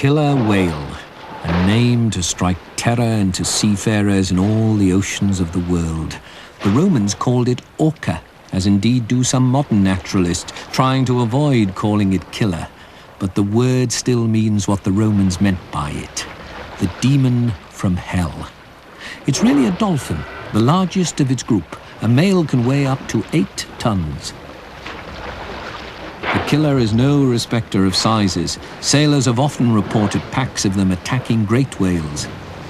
Killer whale, a name to strike terror into seafarers in all the oceans of the world. The Romans called it orca, as indeed do some modern naturalists, trying to avoid calling it killer. But the word still means what the Romans meant by it: the demon from hell. It's really a dolphin, the largest of its group. A male can weigh up to 8 tons. The killer is no respecter of sizes. Sailors have often reported packs of them attacking great whales.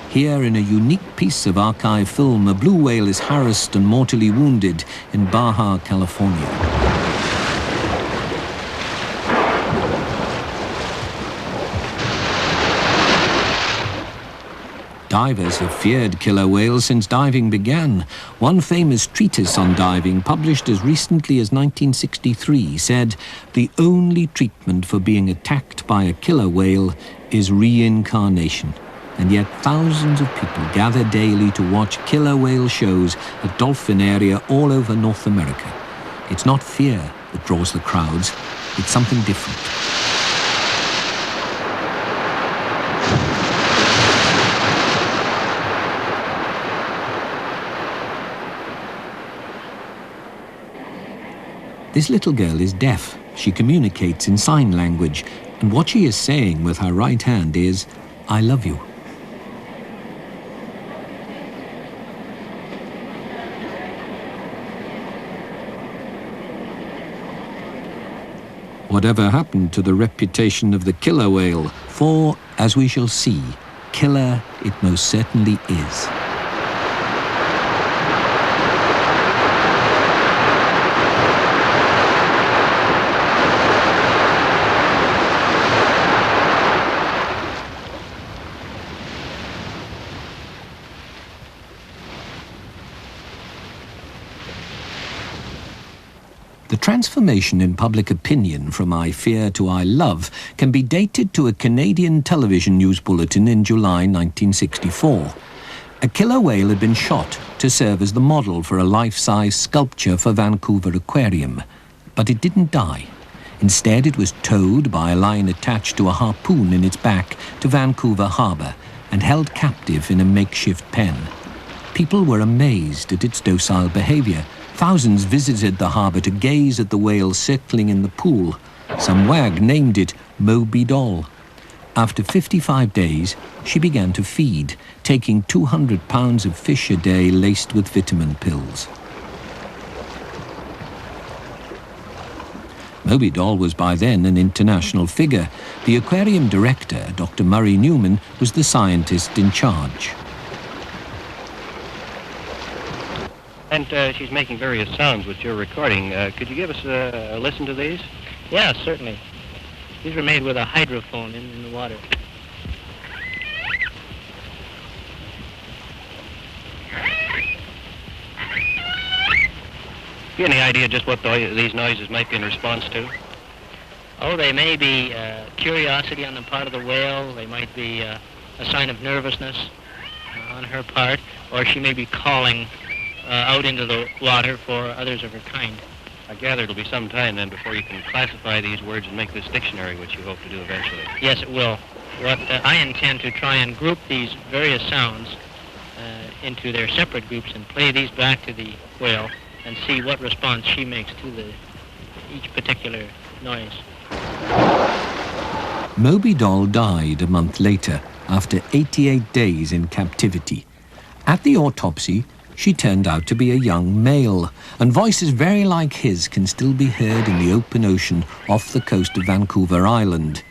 Here, in a unique piece of archive film, a blue whale is harassed and mortally wounded in Baja, California. Divers have feared killer whales since diving began. One famous treatise on diving, published as recently as 1963, said the only treatment for being attacked by a killer whale is reincarnation. And yet thousands of people gather daily to watch killer whale shows at Dolphinaria all over North America. It's not fear that draws the crowds, it's something different. This little girl is deaf. She communicates in sign language, and what she is saying with her right hand is, "I love you." Whatever happened to the reputation of the killer whale? For, as we shall see, killer it most certainly is. The transformation in public opinion from I fear to I love can be dated to a Canadian television news bulletin in July 1964. A killer whale had been shot to serve as the model for a life-size sculpture for Vancouver Aquarium, but it didn't die. Instead, it was towed by a line attached to a harpoon in its back to Vancouver Harbour and held captive in a makeshift pen. People were amazed at its docile behaviour. Thousands visited the harbour to gaze at the whale circling in the pool. Some wag named it Moby Doll. After 55 days, she began to feed, taking 200 pounds of fish a day laced with vitamin pills. Moby Doll was by then an international figure. The aquarium director, Dr. Murray Newman, was the scientist in charge. And she's making various sounds which you're recording. Could you give us a listen to these? Yeah, certainly. These were made with a hydrophone in the water. Do you have any idea just what these noises might be in response to? Oh, they may be curiosity on the part of the whale. They might be a sign of nervousness on her part, or she may be calling out into the water for others of her kind. I gather it'll be some time then before you can classify these words and make this dictionary, which you hope to do eventually. Yes, it will. What I intend to try and group these various sounds into their separate groups and play these back to the whale and see what response she makes to each particular noise. Moby Doll died a month later, after 88 days in captivity. At the autopsy, she turned out to be a young male, and voices very like his can still be heard in the open ocean off the coast of Vancouver Island.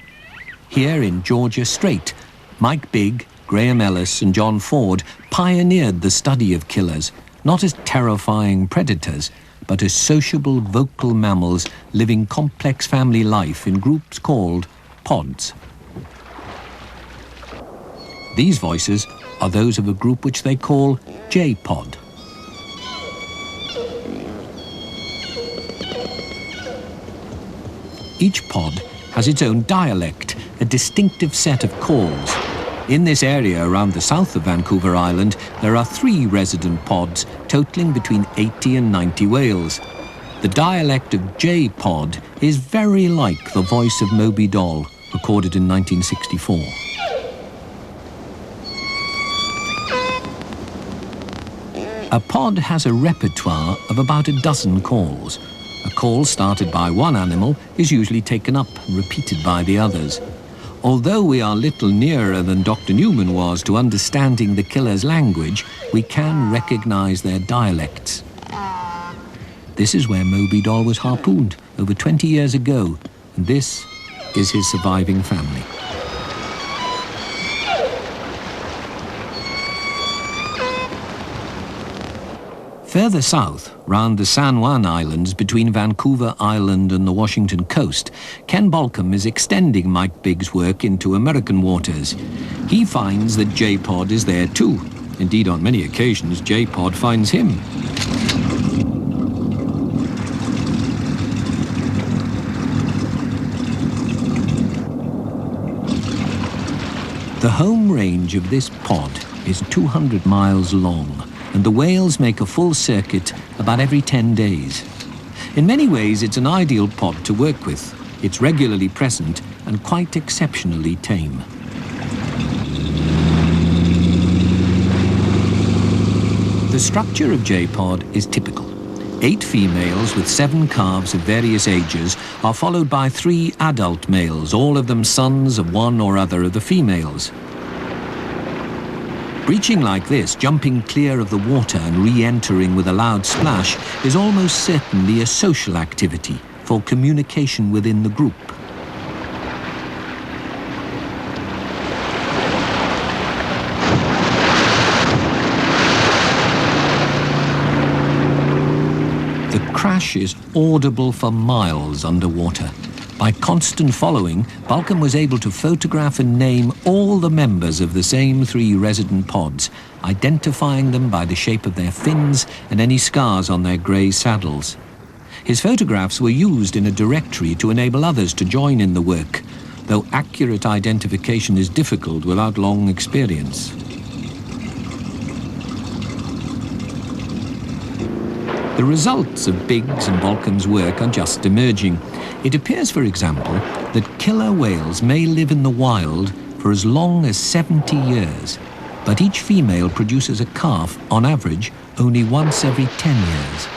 Here in Georgia Strait, Mike Bigg, Graham Ellis and John Ford pioneered the study of killers, not as terrifying predators, but as sociable vocal mammals living complex family life in groups called pods. These voices are those of a group which they call J-pod. Each pod has its own dialect, a distinctive set of calls. In this area around the south of Vancouver Island, there are 3 resident pods totaling between 80 and 90 whales. The dialect of J-pod is very like the voice of Moby Doll, recorded in 1964. A pod has a repertoire of about a dozen calls. A call started by one animal is usually taken up and repeated by the others. Although we are little nearer than Dr. Newman was to understanding the killer's language, we can recognize their dialects. This is where Moby Doll was harpooned over 20 years ago, and this is his surviving family. Further south, round the San Juan Islands between Vancouver Island and the Washington coast, Ken Bolcom is extending Mike Bigg's work into American waters. He finds that J-Pod is there too. Indeed, on many occasions, J-Pod finds him. The home range of this pod is 200 miles long, and the whales make a full circuit about every 10 days. In many ways, it's an ideal pod to work with. It's regularly present and quite exceptionally tame. The structure of J-Pod is typical. 8 females with 7 calves of various ages are followed by 3 adult males, all of them sons of one or other of the females. Breaching like this, jumping clear of the water and re-entering with a loud splash, is almost certainly a social activity for communication within the group. The crash is audible for miles underwater. By constant following, Bolcom was able to photograph and name all the members of the same 3 resident pods, identifying them by the shape of their fins and any scars on their grey saddles. His photographs were used in a directory to enable others to join in the work, though accurate identification is difficult without long experience. The results of Biggs and Bolcom's work are just emerging. It appears, for example, that killer whales may live in the wild for as long as 70 years, but each female produces a calf, on average, only once every 10 years.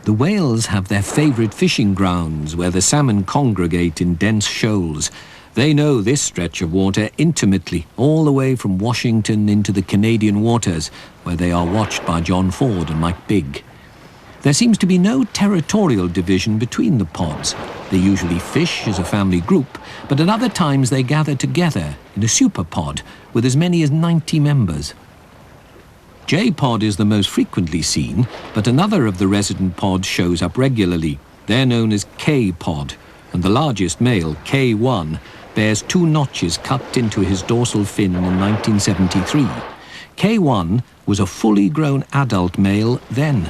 The whales have their favourite fishing grounds where the salmon congregate in dense shoals. They know this stretch of water intimately, all the way from Washington into the Canadian waters, where they are watched by John Ford and Mike Bigg. There seems to be no territorial division between the pods. They usually fish as a family group, but at other times they gather together in a superpod with as many as 90 members. J-Pod is the most frequently seen, but another of the resident pods shows up regularly. They're known as K-Pod, and the largest male, K1, bears 2 notches cut into his dorsal fin in 1973. K1 was a fully grown adult male then.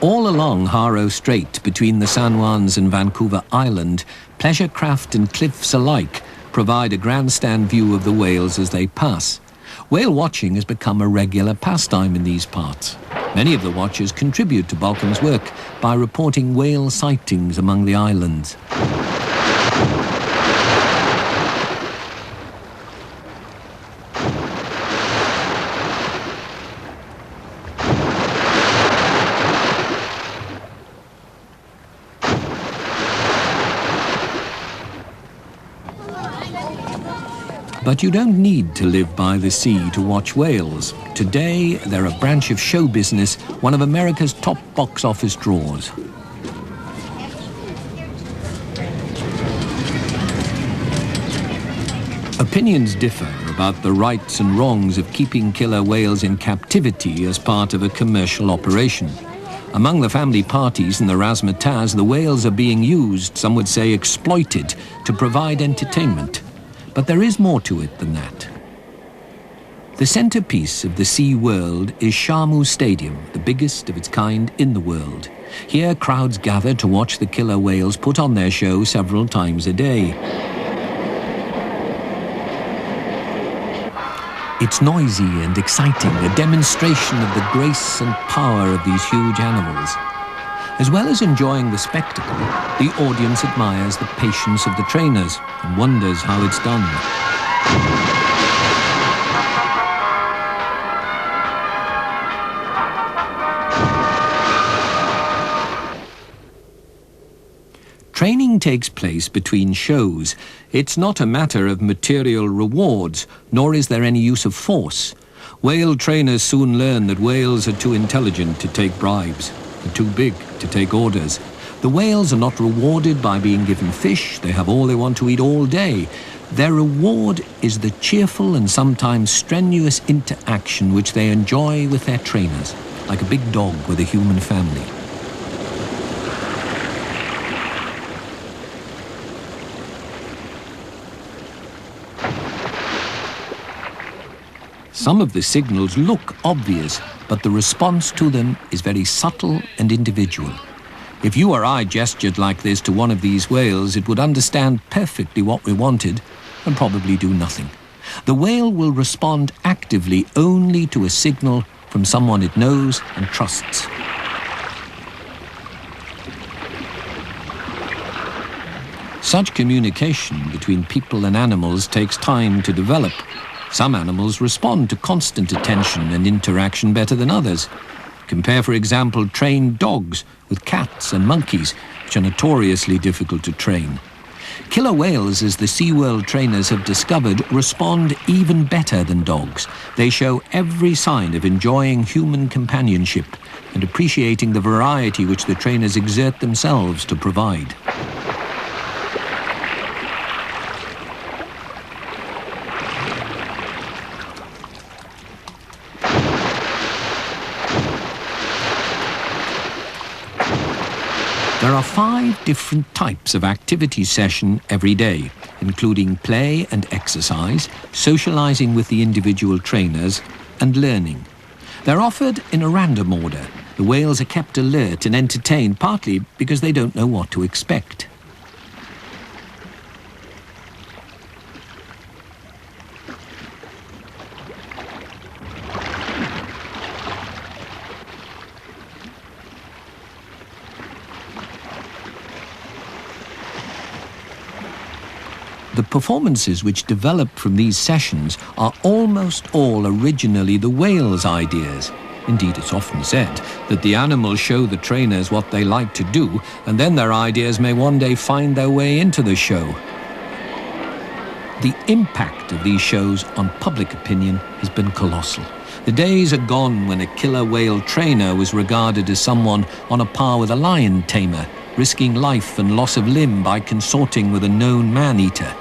All along Haro Strait, between the San Juans and Vancouver Island, pleasure craft and cliffs alike provide a grandstand view of the whales as they pass. Whale watching has become a regular pastime in these parts. Many of the watchers contribute to Bolcom's work by reporting whale sightings among the islands. But you don't need to live by the sea to watch whales. Today, they're a branch of show business, one of America's top box office draws. Opinions differ about the rights and wrongs of keeping killer whales in captivity as part of a commercial operation. Among the family parties in the razzmatazz, the whales are being used, some would say exploited, to provide entertainment. But there is more to it than that. The centerpiece of the Sea World is Shamu Stadium, the biggest of its kind in the world. Here, crowds gather to watch the killer whales put on their show several times a day. It's noisy and exciting, a demonstration of the grace and power of these huge animals. As well as enjoying the spectacle, the audience admires the patience of the trainers and wonders how it's done. Training takes place between shows. It's not a matter of material rewards, nor is there any use of force. Whale trainers soon learn that whales are too intelligent to take bribes, and too big to take orders. The whales are not rewarded by being given fish. They have all they want to eat all day. Their reward is the cheerful and sometimes strenuous interaction which they enjoy with their trainers, like a big dog with a human family. Some of the signals look obvious, but the response to them is very subtle and individual. If you or I gestured like this to one of these whales, it would understand perfectly what we wanted and probably do nothing. The whale will respond actively only to a signal from someone it knows and trusts. Such communication between people and animals takes time to develop. Some animals respond to constant attention and interaction better than others. Compare, for example, trained dogs with cats and monkeys, which are notoriously difficult to train. Killer whales, as the SeaWorld trainers have discovered, respond even better than dogs. They show every sign of enjoying human companionship and appreciating the variety which the trainers exert themselves to provide. There are 5 different types of activity session every day, including play and exercise, socializing with the individual trainers, and learning. They're offered in a random order. The whales are kept alert and entertained partly because they don't know what to expect. The performances which develop from these sessions are almost all originally the whale's ideas. Indeed, it's often said that the animals show the trainers what they like to do, and then their ideas may one day find their way into the show. The impact of these shows on public opinion has been colossal. The days are gone when a killer whale trainer was regarded as someone on a par with a lion tamer, risking life and loss of limb by consorting with a known man-eater.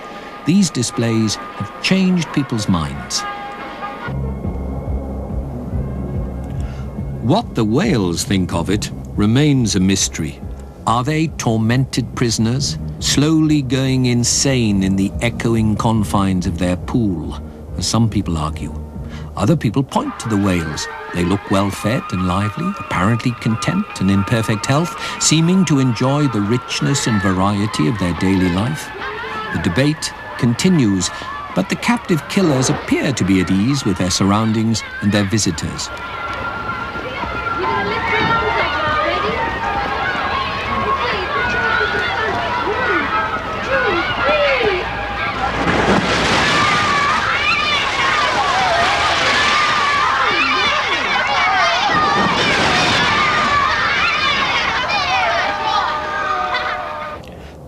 These displays have changed people's minds. What the whales think of it remains a mystery. Are they tormented prisoners, slowly going insane in the echoing confines of their pool, as some people argue? Other people point to the whales. They look well-fed and lively, apparently content and in perfect health, seeming to enjoy the richness and variety of their daily life. The debate continues, but the captive killers appear to be at ease with their surroundings and their visitors.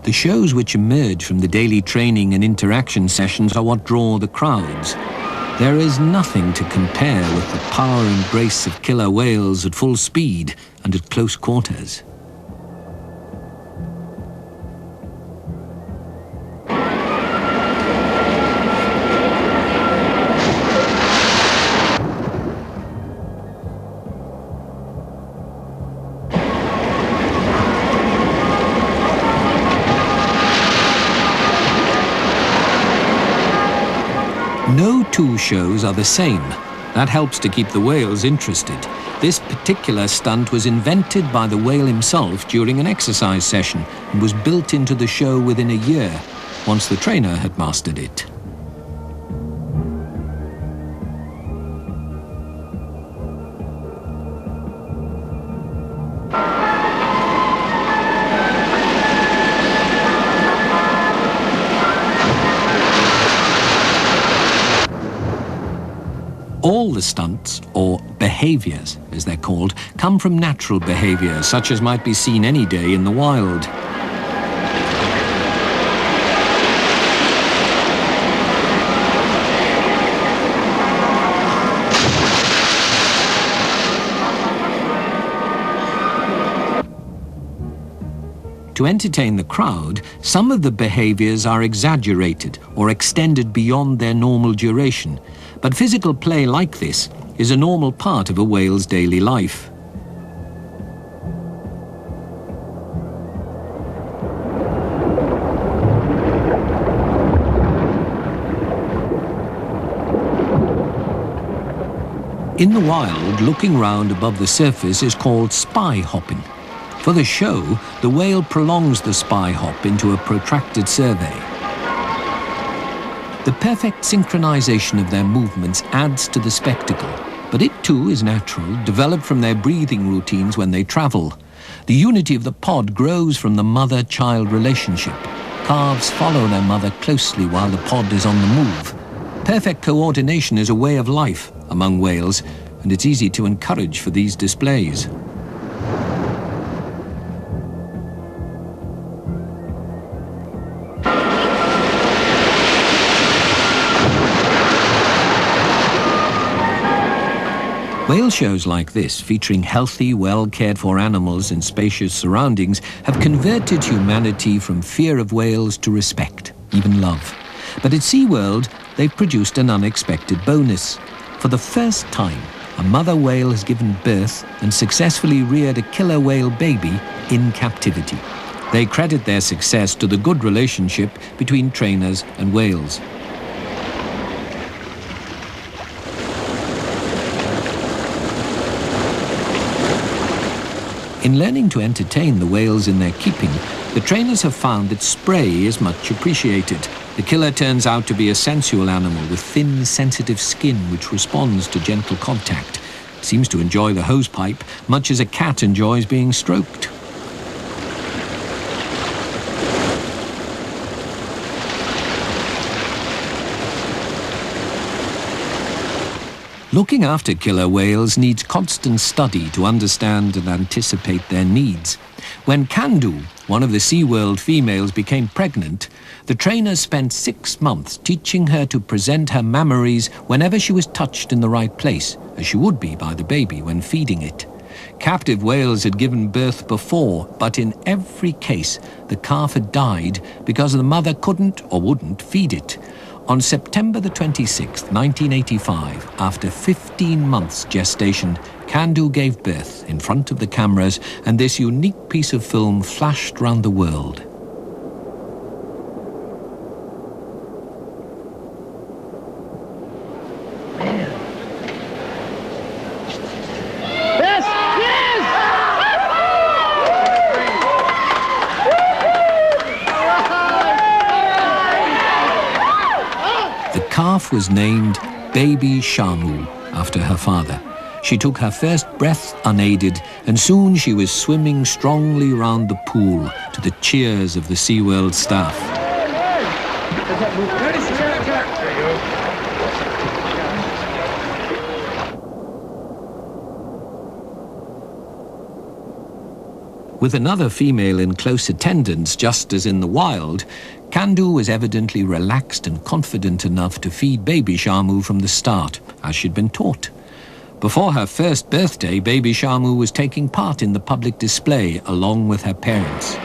The shows which emerge from the daily training and interaction sessions are what draw the crowds. There is nothing to compare with the power and grace of killer whales at full speed and at close quarters. No 2 shows are the same. That helps to keep the whales interested. This particular stunt was invented by the whale himself during an exercise session and was built into the show within a year, once the trainer had mastered it. All the stunts, or behaviours as they're called, come from natural behaviour, such as might be seen any day in the wild. To entertain the crowd, some of the behaviours are exaggerated or extended beyond their normal duration, but physical play like this is a normal part of a whale's daily life. In the wild, looking round above the surface is called spy hopping. For the show, the whale prolongs the spy hop into a protracted survey. The perfect synchronization of their movements adds to the spectacle, but it too is natural, developed from their breathing routines when they travel. The unity of the pod grows from the mother-child relationship. Calves follow their mother closely while the pod is on the move. Perfect coordination is a way of life among whales, and it's easy to encourage for these displays. Whale shows like this, featuring healthy, well-cared-for animals in spacious surroundings, have converted humanity from fear of whales to respect, even love. But at SeaWorld, they've produced an unexpected bonus. For the first time, a mother whale has given birth and successfully reared a killer whale baby in captivity. They credit their success to the good relationship between trainers and whales. In learning to entertain the whales in their keeping, the trainers have found that spray is much appreciated. The killer turns out to be a sensual animal with thin, sensitive skin which responds to gentle contact. It seems to enjoy the hosepipe, much as a cat enjoys being stroked. Looking after killer whales needs constant study to understand and anticipate their needs. When Candu, one of the SeaWorld females, became pregnant, the trainers spent 6 months teaching her to present her mammaries whenever she was touched in the right place, as she would be by the baby when feeding it. Captive whales had given birth before, but in every case, the calf had died because the mother couldn't or wouldn't feed it. On September the 26th, 1985, after 15 months gestation, Candu gave birth in front of the cameras, and this unique piece of film flashed round the world. The calf was named Baby Shamu after her father. She took her first breath unaided, and soon she was swimming strongly round the pool to the cheers of the SeaWorld staff. With another female in close attendance, just as in the wild, Candu was evidently relaxed and confident enough to feed Baby Shamu from the start, as she'd been taught. Before her first birthday, Baby Shamu was taking part in the public display along with her parents.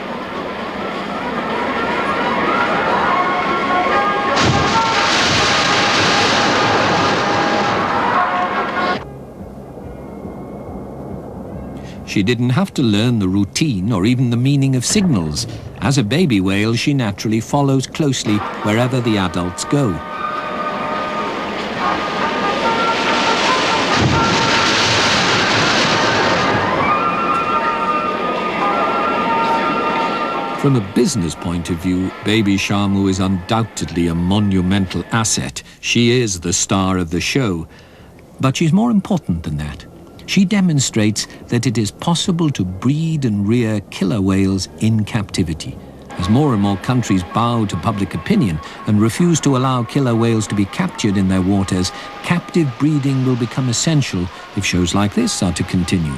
She didn't have to learn the routine or even the meaning of signals. As a baby whale, she naturally follows closely wherever the adults go. From a business point of view, Baby Shamu is undoubtedly a monumental asset. She is the star of the show. But she's more important than that. She demonstrates that it is possible to breed and rear killer whales in captivity. As more and more countries bow to public opinion and refuse to allow killer whales to be captured in their waters, captive breeding will become essential if shows like this are to continue.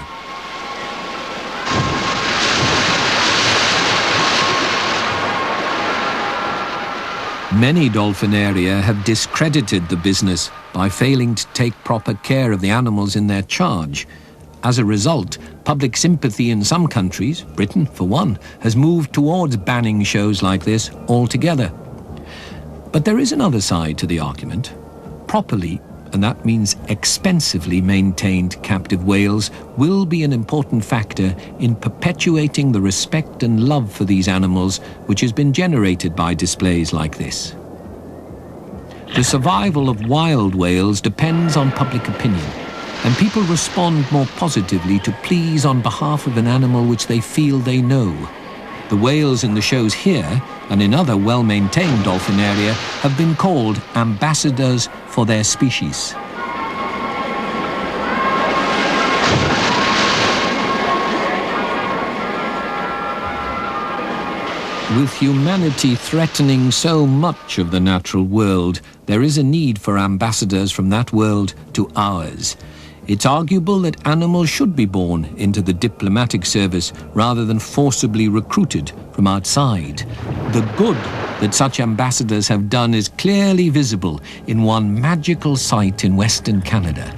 Many dolphinaria have discredited the business by failing to take proper care of the animals in their charge. As a result, public sympathy in some countries, Britain for one, has moved towards banning shows like this altogether. But there is another side to the argument. Properly, and that means expensively maintained captive whales, will be an important factor in perpetuating the respect and love for these animals which has been generated by displays like this. The survival of wild whales depends on public opinion, and people respond more positively to pleas on behalf of an animal which they feel they know. The whales in the shows here and in other well-maintained dolphinaria have been called ambassadors for their species. With humanity threatening so much of the natural world, there is a need for ambassadors from that world to ours. It's arguable that animals should be born into the diplomatic service rather than forcibly recruited from outside. The good that such ambassadors have done is clearly visible in one magical site in Western Canada.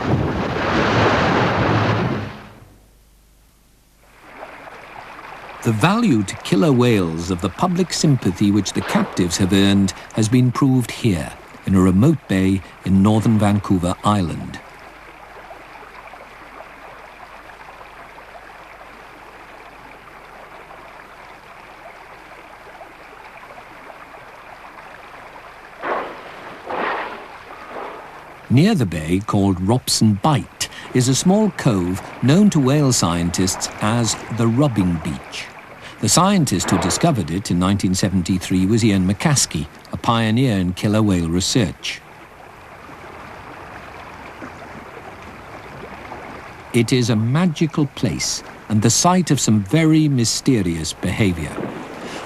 The value to killer whales of the public sympathy which the captives have earned has been proved here, in a remote bay in northern Vancouver Island. Near the bay, called Robson Bight, is a small cove known to whale scientists as the Rubbing Beach. The scientist who discovered it in 1973 was Ian McCaskey, a pioneer in killer whale research. It is a magical place and the site of some very mysterious behavior.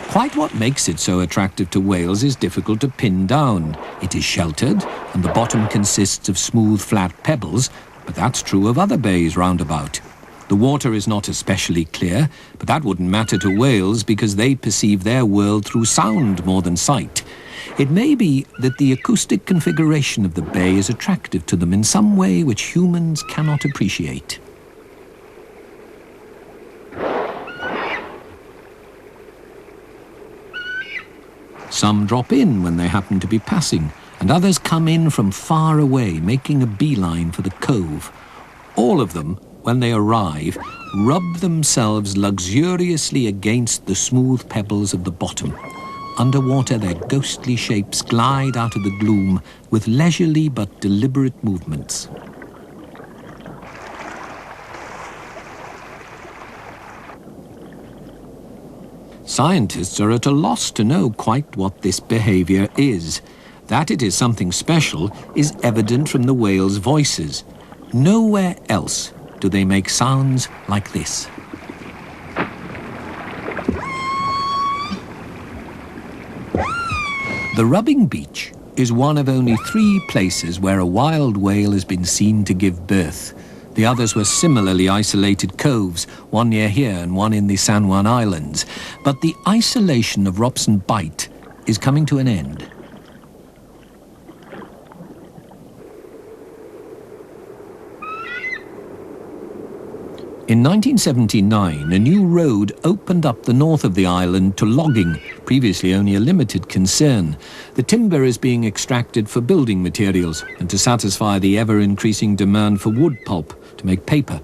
Quite what makes it so attractive to whales is difficult to pin down. It is sheltered, and the bottom consists of smooth, flat pebbles, but that's true of other bays roundabout. The water is not especially clear, but that wouldn't matter to whales because they perceive their world through sound more than sight. It may be that the acoustic configuration of the bay is attractive to them in some way which humans cannot appreciate. Some drop in when they happen to be passing, and others come in from far away, making a beeline for the cove. All of them, when they arrive, rub themselves luxuriously against the smooth pebbles of the bottom. Underwater, their ghostly shapes glide out of the gloom with leisurely but deliberate movements. Scientists are at a loss to know quite what this behavior is. That it is something special is evident from the whales' voices. Nowhere else do they make sounds like this. The Rubbing Beach is one of only 3 places where a wild whale has been seen to give birth. The others were similarly isolated coves, one near here and one in the San Juan Islands. But the isolation of Robson Bight is coming to an end. In 1979, a new road opened up the north of the island to logging, previously only a limited concern. The timber is being extracted for building materials and to satisfy the ever-increasing demand for wood pulp to make paper.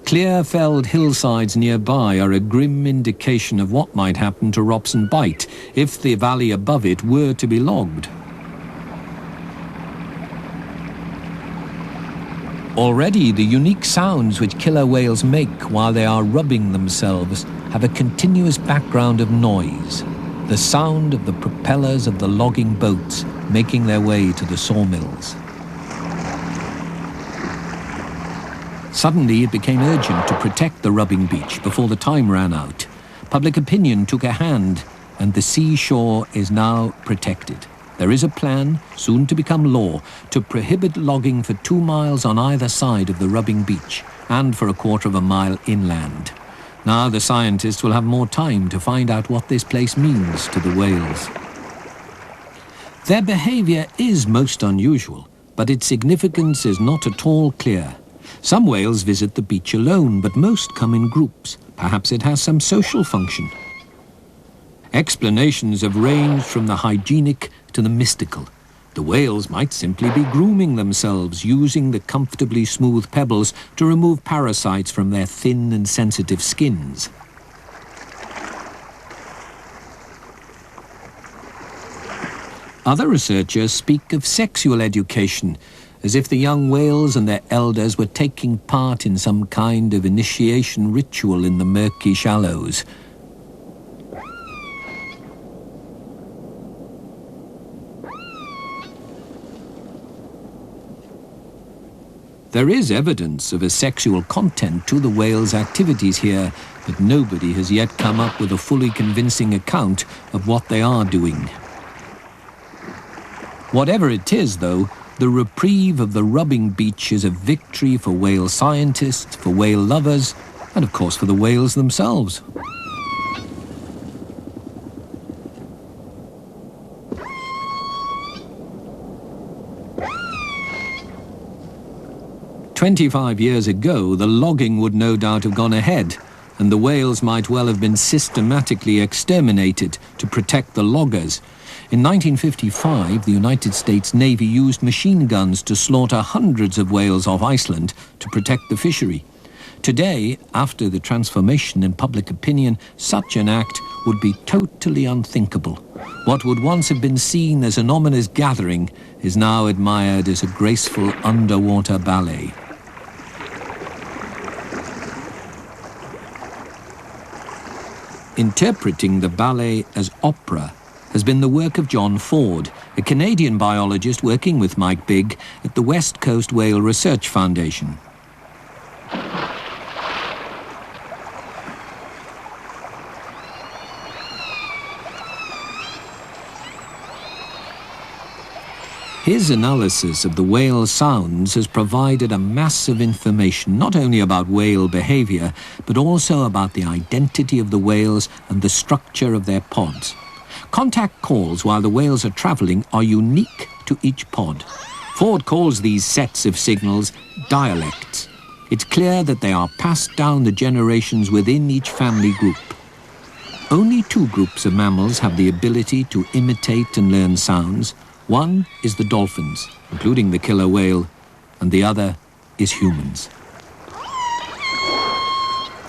Clear-felled hillsides nearby are a grim indication of what might happen to Robson Bight if the valley above it were to be logged. Already, the unique sounds which killer whales make while they are rubbing themselves have a continuous background of noise, the sound of the propellers of the logging boats making their way to the sawmills. Suddenly, it became urgent to protect the Rubbing Beach before the time ran out. Public opinion took a hand, and the seashore is now protected. There is a plan, soon to become law, to prohibit logging for 2 miles on either side of the rubbing beach and for a 1/4 of a mile inland. Now the scientists will have more time to find out what this place means to the whales. Their behavior is most unusual, but its significance is not at all clear. Some whales visit the beach alone, but most come in groups. Perhaps it has some social function. Explanations have ranged from the hygienic to the mystical. The whales might simply be grooming themselves, using the comfortably smooth pebbles to remove parasites from their thin and sensitive skins. Other researchers speak of sexual education, as if the young whales and their elders were taking part in some kind of initiation ritual in the murky shallows. There is evidence of a sexual content to the whales' activities here, but nobody has yet come up with a fully convincing account of what they are doing. Whatever it is, though, the reprieve of the rubbing beach is a victory for whale scientists, for whale lovers, and of course for the whales themselves. "25 years ago, the logging would no doubt have gone ahead, and the whales might well have been systematically exterminated to protect the loggers. In 1955, the United States Navy used machine guns to slaughter hundreds of whales off Iceland to protect the fishery. Today, after the transformation in public opinion, such an act would be totally unthinkable. What would once have been seen as an ominous gathering is now admired as a graceful underwater ballet. Interpreting the ballet as opera has been the work of John Ford, a Canadian biologist working with Mike Bigg at the West Coast Whale Research Foundation. His analysis of the whale sounds has provided a mass of information not only about whale behavior, but also about the identity of the whales and the structure of their pods. Contact calls while the whales are traveling are unique to each pod. Ford calls these sets of signals dialects. It's clear that they are passed down the generations within each family group. Only 2 groups of mammals have the ability to imitate and learn sounds. One is the dolphins, including the killer whale, and the other is humans.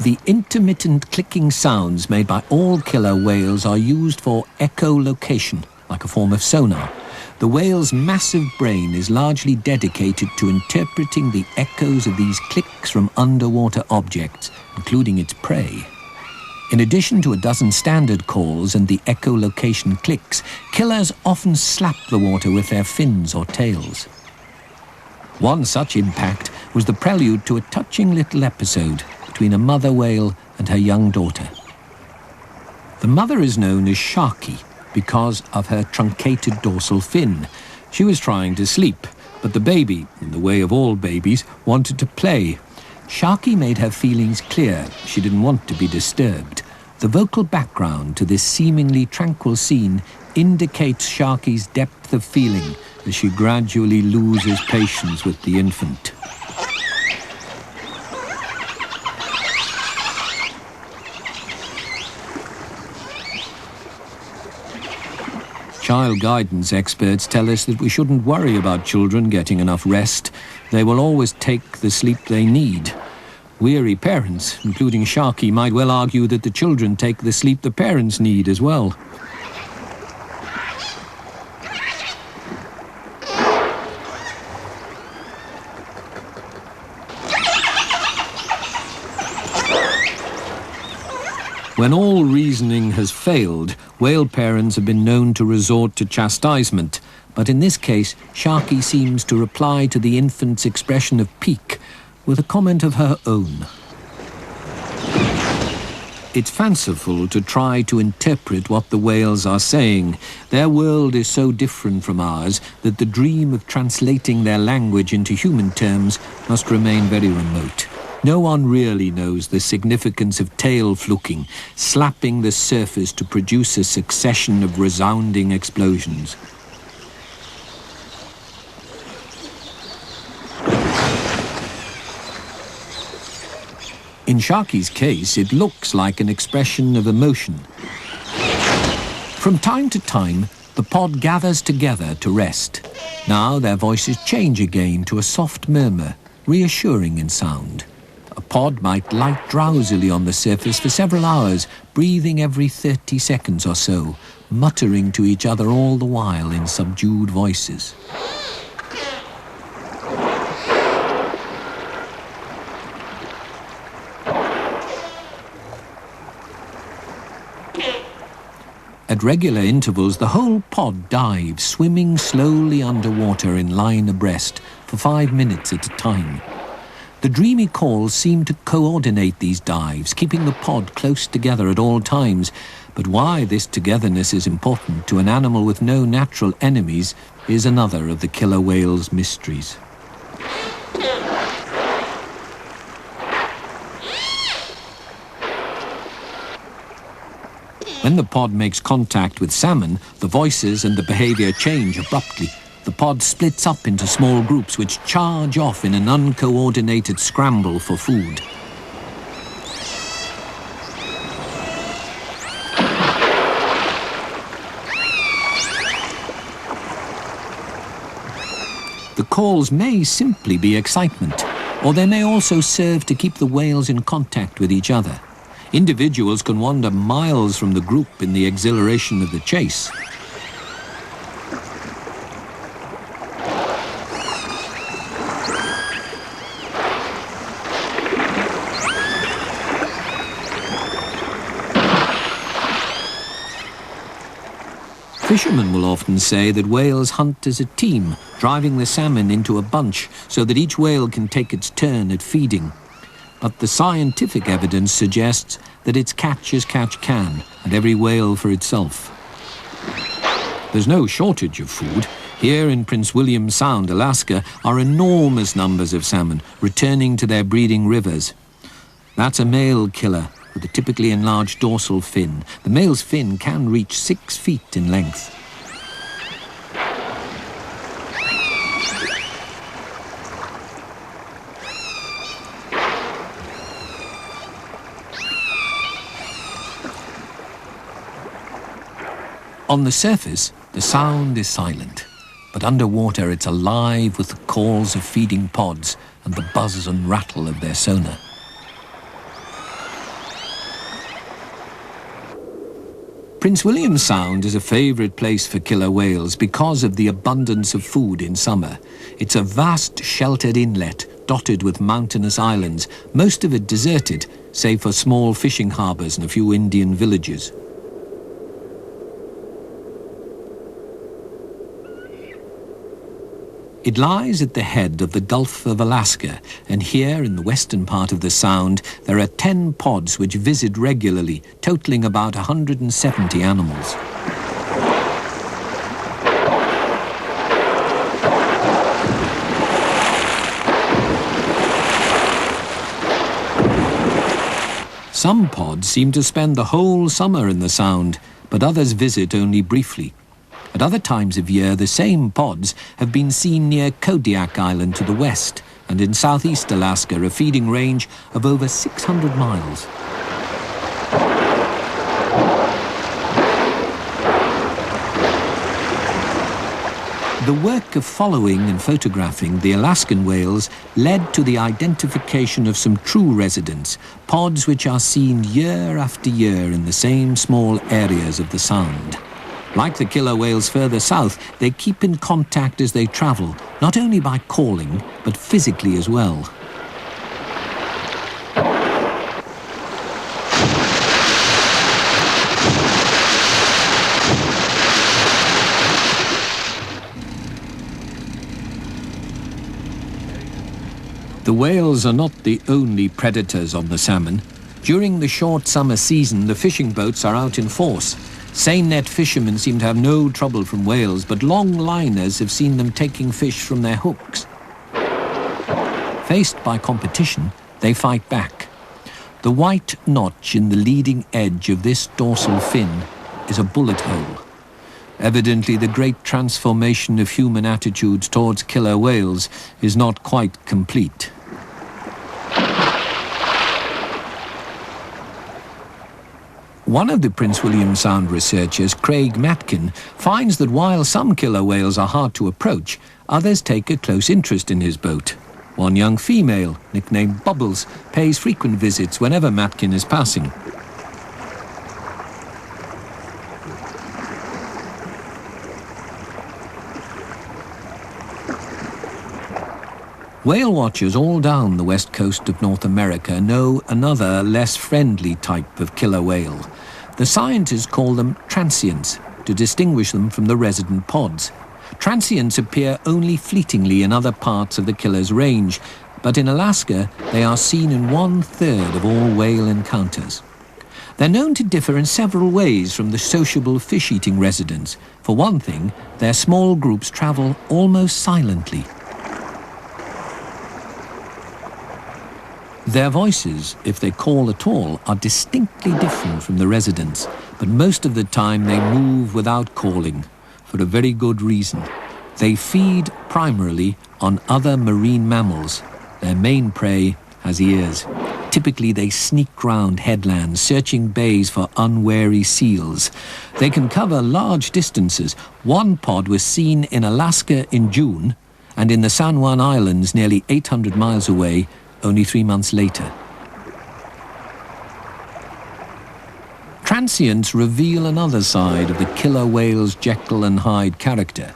The intermittent clicking sounds made by all killer whales are used for echolocation, like a form of sonar. The whale's massive brain is largely dedicated to interpreting the echoes of these clicks from underwater objects, including its prey. In addition to a dozen standard calls and the echolocation clicks, killers often slap the water with their fins or tails. One such impact was the prelude to a touching little episode between a mother whale and her young daughter. The mother is known as Sharky because of her truncated dorsal fin. She was trying to sleep, but the baby, in the way of all babies, wanted to play. Sharky made her feelings clear. She didn't want to be disturbed. The vocal background to this seemingly tranquil scene indicates Sharky's depth of feeling as she gradually loses patience with the infant. Child guidance experts tell us that we shouldn't worry about children getting enough rest. They will always take the sleep they need. Weary parents, including Sharky, might well argue that the children take the sleep the parents need as well. When all reasoning has failed, whale parents have been known to resort to chastisement, but in this case, Sharky seems to reply to the infant's expression of pique with a comment of her own. It's fanciful to try to interpret what the whales are saying. Their world is so different from ours that the dream of translating their language into human terms must remain very remote. No one really knows the significance of tail fluking, slapping the surface to produce a succession of resounding explosions. In Sharky's case, it looks like an expression of emotion. From time to time, the pod gathers together to rest. Now their voices change again to a soft murmur, reassuring in sound. A pod might light drowsily on the surface for several hours, breathing every 30 seconds or so, muttering to each other all the while in subdued voices. At regular intervals, the whole pod dives, swimming slowly underwater in line abreast for 5 minutes at a time. The dreamy calls seem to coordinate these dives, keeping the pod close together at all times. But why this togetherness is important to an animal with no natural enemies is another of the killer whale's mysteries. When the pod makes contact with salmon, the voices and the behavior change abruptly. The pod splits up into small groups which charge off in an uncoordinated scramble for food. The calls may simply be excitement, or they may also serve to keep the whales in contact with each other. Individuals can wander miles from the group in the exhilaration of the chase. Fishermen will often say that whales hunt as a team, driving the salmon into a bunch so that each whale can take its turn at feeding. But the scientific evidence suggests that it's catch as catch can, and every whale for itself. There's no shortage of food. Here in Prince William Sound, Alaska, are enormous numbers of salmon returning to their breeding rivers. That's a male killer with a typically enlarged dorsal fin. The male's fin can reach 6 feet in length. On the surface, the sound is silent, but underwater it's alive with the calls of feeding pods and the buzz and rattle of their sonar. Prince William Sound is a favourite place for killer whales because of the abundance of food in summer. It's a vast sheltered inlet dotted with mountainous islands, most of it deserted, save for small fishing harbours and a few Indian villages. It lies at the head of the Gulf of Alaska, and here in the western part of the Sound there are 10 pods which visit regularly, totaling about 170 animals. Some pods seem to spend the whole summer in the Sound, but others visit only briefly. At other times of year, the same pods have been seen near Kodiak Island to the west, and in southeast Alaska, a feeding range of over 600 miles. The work of following and photographing the Alaskan whales led to the identification of some true residents, pods which are seen year after year in the same small areas of the Sound. Like the killer whales further south, they keep in contact as they travel, not only by calling, but physically as well. The whales are not the only predators on the salmon. During the short summer season, the fishing boats are out in force. Seine net fishermen seem to have no trouble from whales, but long liners have seen them taking fish from their hooks. Faced by competition, they fight back. The white notch in the leading edge of this dorsal fin is a bullet hole. Evidently, the great transformation of human attitudes towards killer whales is not quite complete. One of the Prince William Sound researchers, Craig Matkin, finds that while some killer whales are hard to approach, others take a close interest in his boat. One young female, nicknamed Bubbles, pays frequent visits whenever Matkin is passing. Whale watchers all down the west coast of North America know another, less friendly type of killer whale. The scientists call them transients, to distinguish them from the resident pods. Transients appear only fleetingly in other parts of the killer's range, but in Alaska they are seen in 1/3 of all whale encounters. They're known to differ in several ways from the sociable fish-eating residents. For one thing, their small groups travel almost silently. Their voices, if they call at all, are distinctly different from the residents, but most of the time they move without calling, for a very good reason. They feed primarily on other marine mammals. Their main prey has ears. Typically they sneak round headlands, searching bays for unwary seals. They can cover large distances. One pod was seen in Alaska in June, and in the San Juan Islands, nearly 800 miles away, only 3 months later. Transients reveal another side of the killer whale's Jekyll and Hyde character.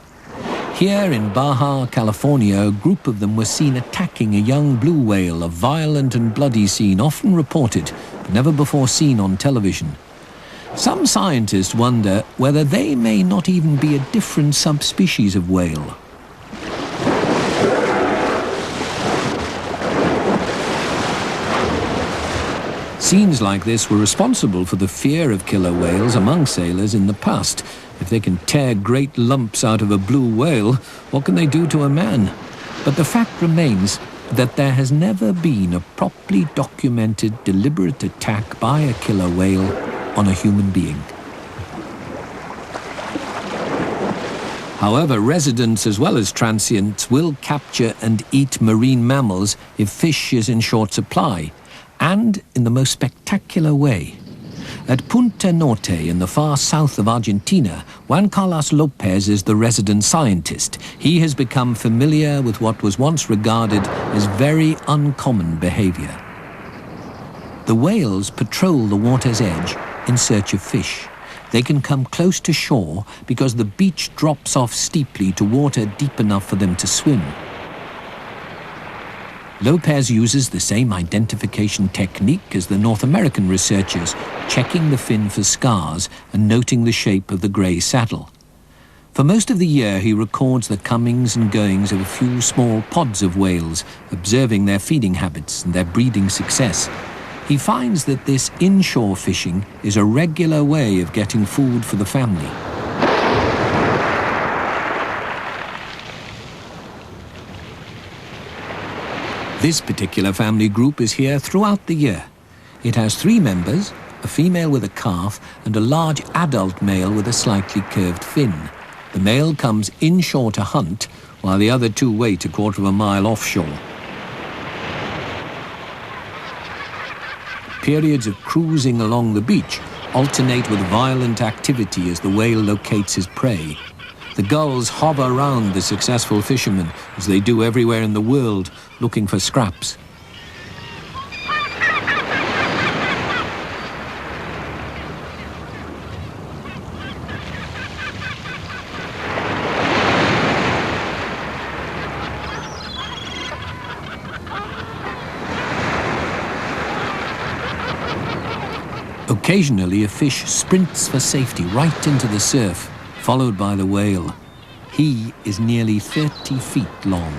Here in Baja, California, a group of them were seen attacking a young blue whale, a violent and bloody scene often reported, but never before seen on television. Some scientists wonder whether they may not even be a different subspecies of whale. Scenes like this were responsible for the fear of killer whales among sailors in the past. If they can tear great lumps out of a blue whale, what can they do to a man? But the fact remains that there has never been a properly documented deliberate attack by a killer whale on a human being. However, residents as well as transients will capture and eat marine mammals if fish is in short supply, and in the most spectacular way. At Punta Norte in the far south of Argentina, Juan Carlos Lopez is the resident scientist. He has become familiar with what was once regarded as very uncommon behavior. The whales patrol the water's edge in search of fish. They can come close to shore because the beach drops off steeply to water deep enough for them to swim. Lopez uses the same identification technique as the North American researchers, checking the fin for scars and noting the shape of the grey saddle. For most of the year, he records the comings and goings of a few small pods of whales, observing their feeding habits and their breeding success. He finds that this inshore fishing is a regular way of getting food for the family. This particular family group is here throughout the year. It has 3 members, a female with a calf and a large adult male with a slightly curved fin. The male comes inshore to hunt, while the other 2 wait a quarter of a mile offshore. Periods of cruising along the beach alternate with violent activity as the whale locates his prey. The gulls hover around the successful fishermen, as they do everywhere in the world, looking for scraps. Occasionally, a fish sprints for safety right into the surf, followed by the whale. He is nearly 30 feet long.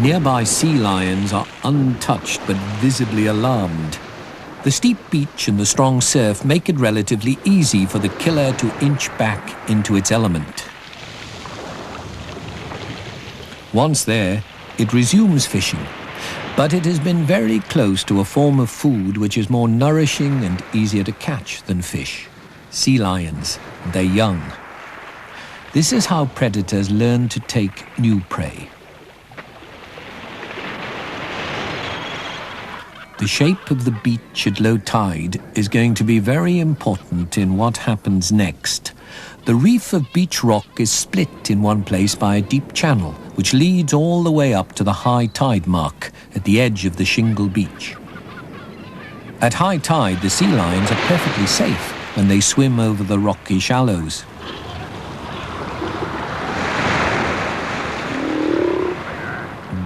Nearby sea lions are untouched but visibly alarmed. The steep beach and the strong surf make it relatively easy for the killer to inch back into its element. Once there, it resumes fishing, but it has been very close to a form of food which is more nourishing and easier to catch than fish: sea lions and their young. This is how predators learn to take new prey. The shape of the beach at low tide is going to be very important in what happens next. The reef of beach rock is split in one place by a deep channel, which leads all the way up to the high tide mark at the edge of the shingle beach. At high tide, the sea lions are perfectly safe when they swim over the rocky shallows.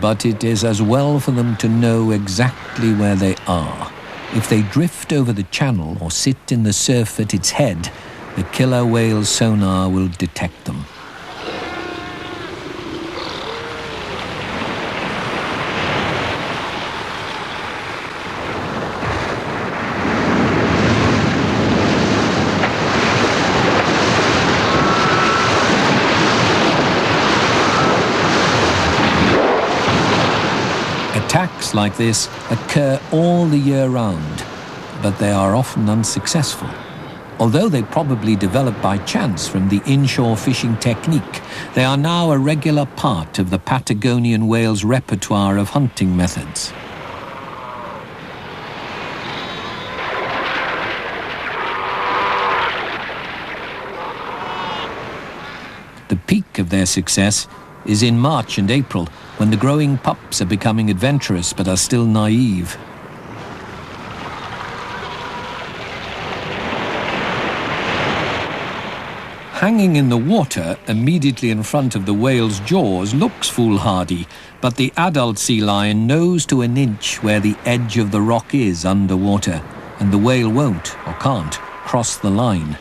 But it is as well for them to know exactly where they are. If they drift over the channel or sit in the surf at its head, the killer whale's sonar will detect them. Attacks like this occur all the year round, but they are often unsuccessful. Although they probably developed by chance from the inshore fishing technique, they are now a regular part of the Patagonian whale's repertoire of hunting methods. The peak of their success is in March and April, when the growing pups are becoming adventurous but are still naive. Hanging in the water immediately in front of the whale's jaws looks foolhardy, but the adult sea lion knows to an inch where the edge of the rock is underwater, and the whale won't, or can't, cross the line.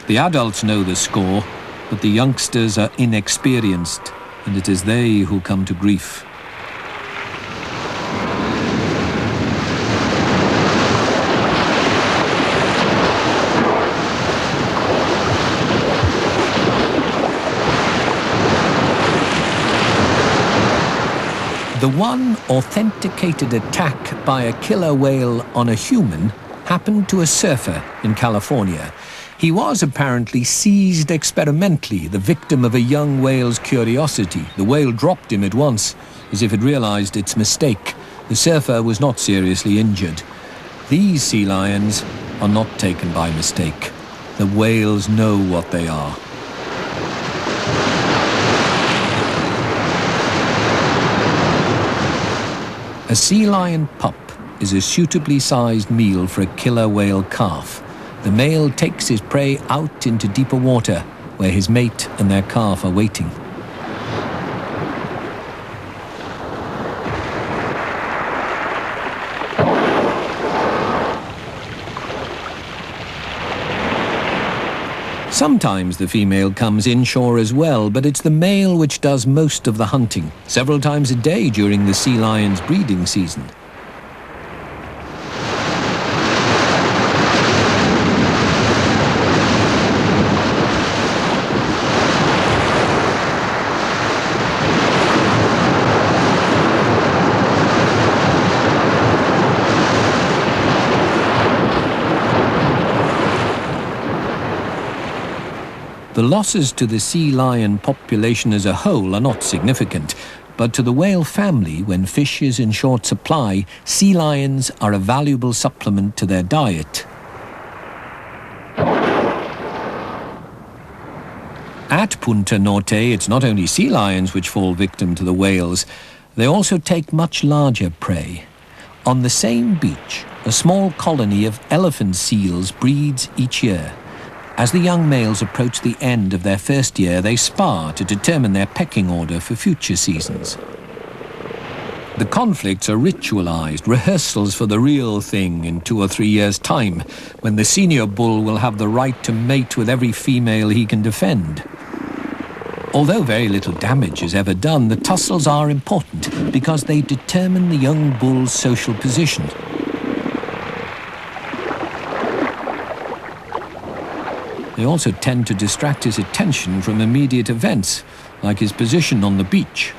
The adults know the score, but the youngsters are inexperienced, and it is they who come to grief. The one authenticated attack by a killer whale on a human happened to a surfer in California. He was apparently seized experimentally, the victim of a young whale's curiosity. The whale dropped him at once, as if it realized its mistake. The surfer was not seriously injured. These sea lions are not taken by mistake. The whales know what they are. A sea lion pup is a suitably sized meal for a killer whale calf. The male takes his prey out into deeper water, where his mate and their calf are waiting. Sometimes the female comes inshore as well, but it's the male which does most of the hunting, several times a day during the sea lion's breeding season. The losses to the sea lion population as a whole are not significant, but to the whale family, when fish is in short supply, sea lions are a valuable supplement to their diet. At Punta Norte, it's not only sea lions which fall victim to the whales, they also take much larger prey. On the same beach, a small colony of elephant seals breeds each year. As the young males approach the end of their first year, they spar to determine their pecking order for future seasons. The conflicts are ritualized, rehearsals for the real thing in 2 or 3 years' time, when the senior bull will have the right to mate with every female he can defend. Although very little damage is ever done, the tussles are important because they determine the young bull's social position. They also tend to distract his attention from immediate events, like his position on the beach.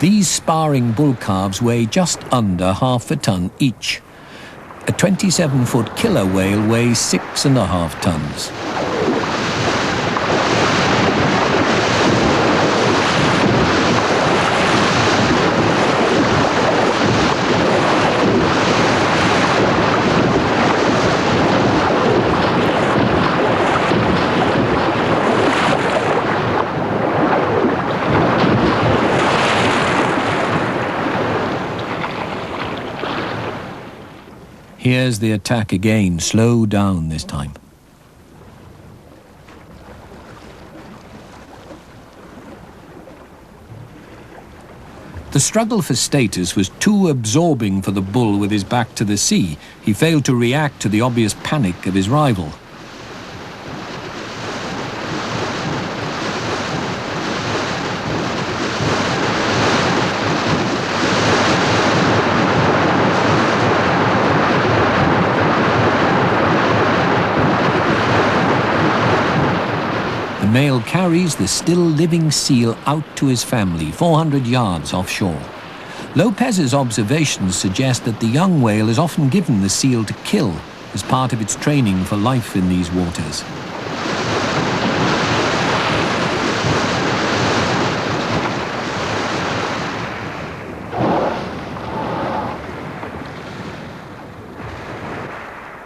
These sparring bull calves weigh just under half a ton each. A 27-foot killer whale weighs 6.5 tons. Here's the attack again, slow down this time. The struggle for status was too absorbing for the bull with his back to the sea. He failed to react to the obvious panic of his rival. The male carries the still living seal out to his family, 400 yards offshore. Lopez's observations suggest that the young whale is often given the seal to kill as part of its training for life in these waters.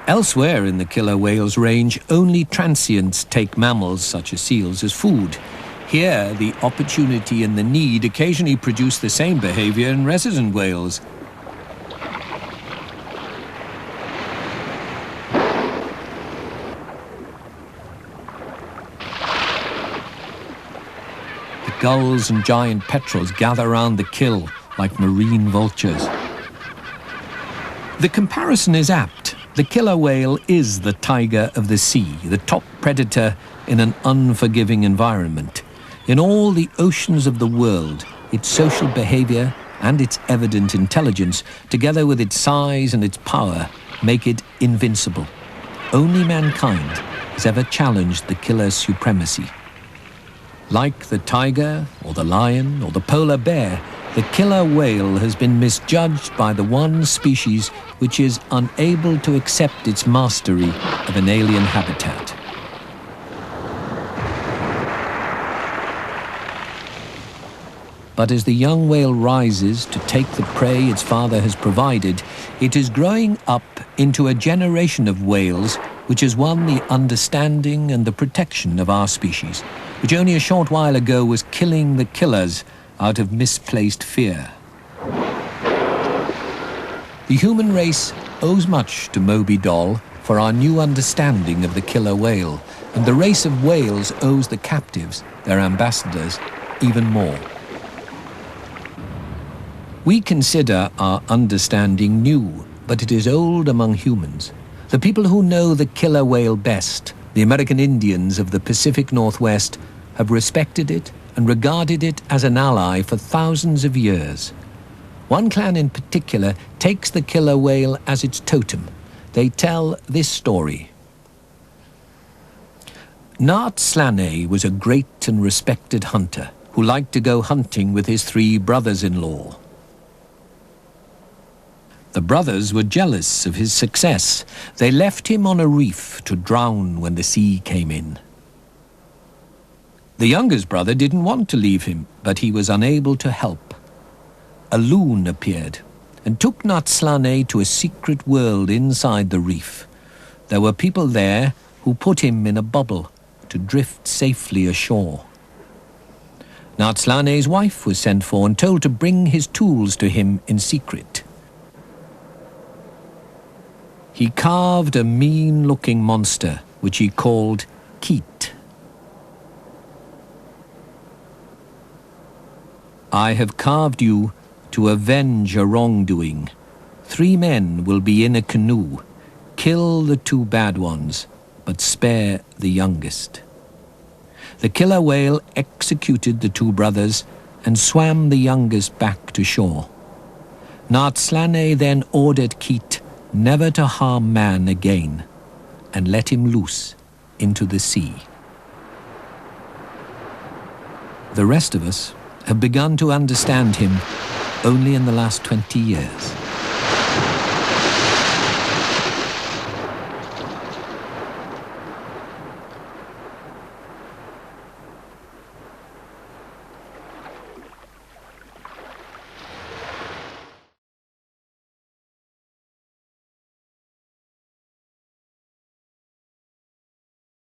Elsewhere in the killer whale's range, only transients take mammals such as seals as food. Here, the opportunity and the need occasionally produce the same behavior in resident whales. The gulls and giant petrels gather round the kill like marine vultures. The comparison is apt. The killer whale is the tiger of the sea, the top predator in an unforgiving environment. In all the oceans of the world, its social behavior and its evident intelligence, together with its size and its power, make it invincible. Only mankind has ever challenged the killer's supremacy. Like the tiger, or the lion, or the polar bear, the killer whale has been misjudged by the one species which is unable to accept its mastery of an alien habitat. But as the young whale rises to take the prey its father has provided, it is growing up into a generation of whales which has won the understanding and the protection of our species, which only a short while ago was killing the killers out of misplaced fear. The human race owes much to Moby Doll for our new understanding of the killer whale, and the race of whales owes the captives, their ambassadors, even more. We consider our understanding new, but it is old among humans. The people who know the killer whale best, the American Indians of the Pacific Northwest, have respected it and regarded it as an ally for thousands of years. One clan in particular takes the killer whale as its totem. They tell this story. Naat Slaney was a great and respected hunter who liked to go hunting with his 3 brothers-in-law. The brothers were jealous of his success. They left him on a reef to drown when the sea came in. The youngest brother didn't want to leave him, but he was unable to help. A loon appeared and took Naat Slaney to a secret world inside the reef. There were people there who put him in a bubble to drift safely ashore. Naat Slaney's wife was sent for and told to bring his tools to him in secret. He carved a mean-looking monster, which he called Keet. I have carved you to avenge a wrongdoing. 3 men will be in a canoe. Kill the 2 bad ones. but spare the youngest. The killer whale executed the two brothers and swam the youngest back to shore. Naatslane then ordered Keat never to harm man again and let him loose into the sea. The rest of us have begun to understand him only in the last 20 years.